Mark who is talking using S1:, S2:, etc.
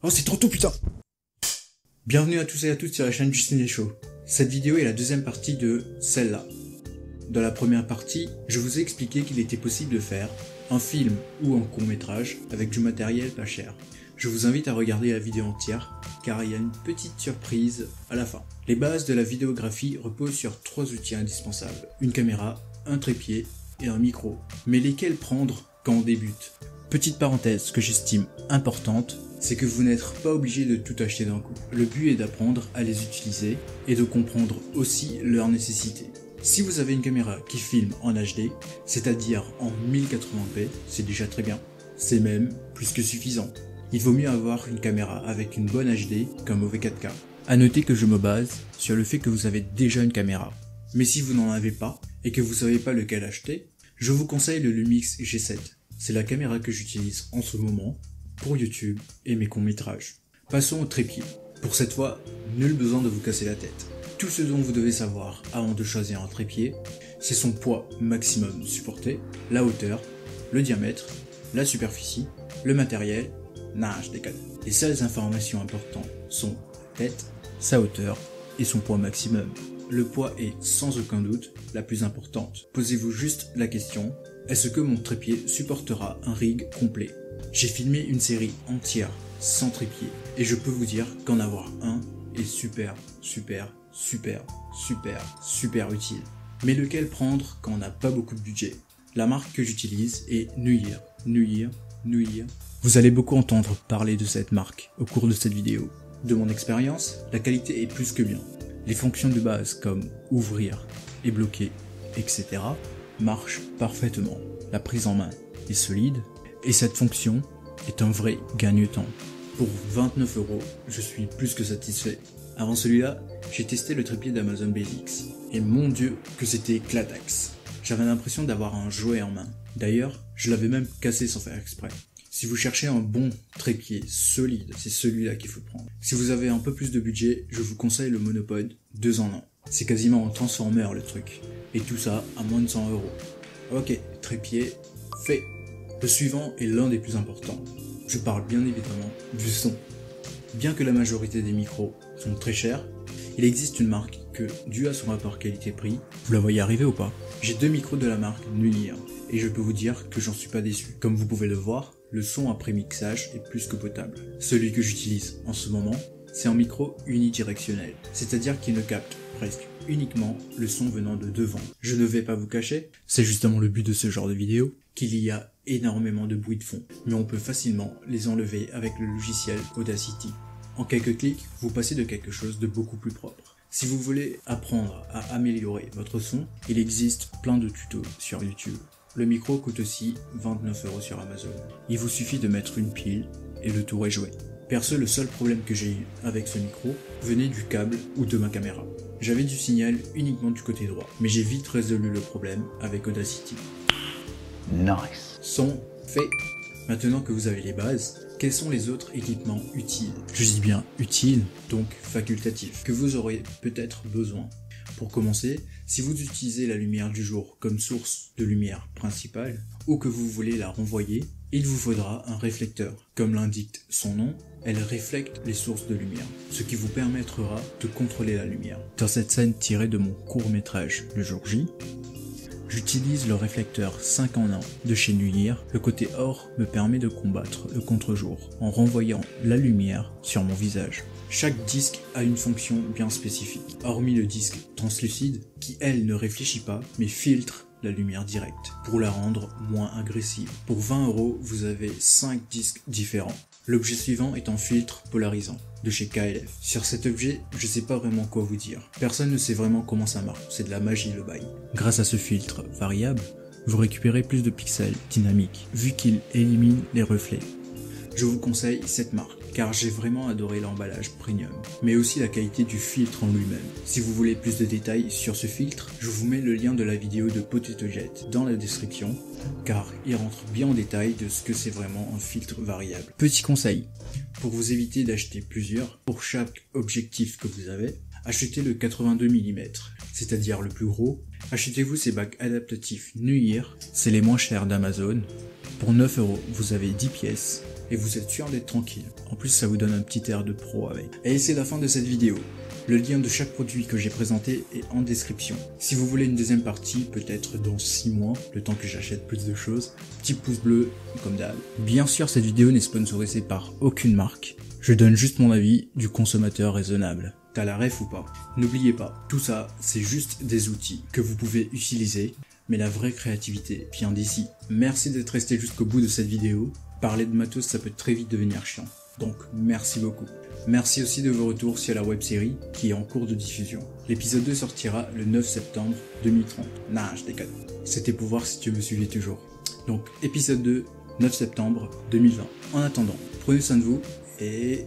S1: Oh, c'est trop tôt, putain! Bienvenue à tous et à toutes sur la chaîne du Ciné Show. Cette vidéo est la deuxième partie de celle-là. Dans la première partie, je vous ai expliqué qu'il était possible de faire un film ou un court-métrage avec du matériel pas cher. Je vous invite à regarder la vidéo entière, car il y a une petite surprise à la fin. Les bases de la vidéographie reposent sur 3 outils indispensables. Une caméra, un trépied et un micro. Mais lesquels prendre quand on débute? Petite parenthèse que j'estime importante, c'est que vous n'êtes pas obligé de tout acheter d'un coup. Le but est d'apprendre à les utiliser et de comprendre aussi leur nécessité. Si vous avez une caméra qui filme en HD, c'est-à-dire en 1080p, c'est déjà très bien. C'est même plus que suffisant. Il vaut mieux avoir une caméra avec une bonne HD qu'un mauvais 4K. A noter que je me base sur le fait que vous avez déjà une caméra. Mais si vous n'en avez pas et que vous savez pas lequel acheter, je vous conseille le Lumix G7. C'est la caméra que j'utilise en ce moment pour YouTube et mes courts-métrages. Passons au trépied. Pour cette fois, nul besoin de vous casser la tête. Tout ce dont vous devez savoir avant de choisir un trépied, c'est son poids maximum supporté, la hauteur, le diamètre, la superficie, le matériel. Non, je déconne. Les seules informations importantes sont la tête, sa hauteur et son poids maximum. Le poids est sans aucun doute la plus importante. Posez-vous juste la question, est-ce que mon trépied supportera un rig complet? J'ai filmé une série entière sans trépied et je peux vous dire qu'en avoir un est super utile. Mais lequel prendre quand on n'a pas beaucoup de budget? La marque que j'utilise est Nuir. Vous allez beaucoup entendre parler de cette marque au cours de cette vidéo. De mon expérience, la qualité est plus que bien. Les fonctions de base comme ouvrir et bloquer, etc. marchent parfaitement. La prise en main est solide et cette fonction est un vrai gagne-temps. Pour 29 €, je suis plus que satisfait. Avant celui-là, j'ai testé le trépied d'Amazon Basics et mon dieu que c'était clatax. J'avais l'impression d'avoir un jouet en main. D'ailleurs, je l'avais même cassé sans faire exprès. Si vous cherchez un bon trépied solide, c'est celui-là qu'il faut prendre. Si vous avez un peu plus de budget, je vous conseille le Monopod 2 en 1. C'est quasiment un transformer le truc. Et tout ça à moins de 100 €. Ok, trépied fait. Le suivant est l'un des plus importants. Je parle bien évidemment du son. Bien que la majorité des micros sont très chers, il existe une marque que, dû à son rapport qualité-prix, vous la voyez arriver ou pas? J'ai 2 micros de la marque Nuir, et je peux vous dire que j'en suis pas déçu. Comme vous pouvez le voir, le son après mixage est plus que potable. Celui que j'utilise en ce moment, c'est un micro unidirectionnel, c'est-à-dire qu'il ne capte presque uniquement le son venant de devant. Je ne vais pas vous cacher, c'est justement le but de ce genre de vidéo, qu'il y a énormément de bruit de fond, mais on peut facilement les enlever avec le logiciel Audacity. En quelques clics, vous passez de quelque chose de beaucoup plus propre. Si vous voulez apprendre à améliorer votre son, il existe plein de tutos sur YouTube. Le micro coûte aussi 29 € sur Amazon. Il vous suffit de mettre une pile et le tour est joué. Perso, le seul problème que j'ai eu avec ce micro venait du câble ou de ma caméra. J'avais du signal uniquement du côté droit, mais j'ai vite résolu le problème avec Audacity.
S2: Nice.
S1: Son fait. Maintenant que vous avez les bases, quels sont les autres équipements utiles? Je dis bien utiles, donc facultatifs, que vous aurez peut-être besoin. Pour commencer, si vous utilisez la lumière du jour comme source de lumière principale, ou que vous voulez la renvoyer, il vous faudra un réflecteur. Comme l'indique son nom, elle réflecte les sources de lumière, ce qui vous permettra de contrôler la lumière. Dans cette scène tirée de mon court-métrage Le Jour J, j'utilise le réflecteur 5 en 1 de chez Nuir. Le côté or me permet de combattre le contre-jour en renvoyant la lumière sur mon visage. Chaque disque a une fonction bien spécifique, hormis le disque translucide qui elle ne réfléchit pas mais filtre la lumière directe pour la rendre moins agressive. Pour 20 €, vous avez 5 disques différents. L'objet suivant est un filtre polarisant de chez KLF. Sur cet objet, je sais pas vraiment quoi vous dire. Personne ne sait vraiment comment ça marche, c'est de la magie le bail. Grâce à ce filtre variable, vous récupérez plus de pixels dynamiques, vu qu'il élimine les reflets. Je vous conseille cette marque, car j'ai vraiment adoré l'emballage premium, mais aussi la qualité du filtre en lui-même. Si vous voulez plus de détails sur ce filtre, je vous mets le lien de la vidéo de Potato Jet dans la description, car il rentre bien en détail de ce que c'est vraiment un filtre variable. Petit conseil, pour vous éviter d'acheter plusieurs, pour chaque objectif que vous avez, achetez le 82 mm, c'est-à-dire le plus gros. Achetez-vous ces bacs adaptatifs Nuir, c'est les moins chers d'Amazon. Pour 9 €, vous avez 10 pièces. et vous êtes sûr d'être tranquille. En plus, ça vous donne un petit air de pro avec. Et c'est la fin de cette vidéo. Le lien de chaque produit que j'ai présenté est en description. Si vous voulez une deuxième partie, peut-être dans 6 mois, le temps que j'achète plus de choses, petit pouce bleu, comme d'hab. Bien sûr, cette vidéo n'est sponsorisée par aucune marque. Je donne juste mon avis du consommateur raisonnable. T'as la ref ou pas? N'oubliez pas, tout ça, c'est juste des outils que vous pouvez utiliser, mais la vraie créativité vient d'ici. Merci d'être resté jusqu'au bout de cette vidéo. Parler de matos, ça peut très vite devenir chiant. Donc, merci beaucoup. Merci aussi de vos retours sur la web-série qui est en cours de diffusion. L'épisode 2 sortira le 9 septembre 2030. Nah, je déconne. C'était pour voir si tu me suivais toujours. Donc, épisode 2, 9 septembre 2020. En attendant, prenez soin de vous et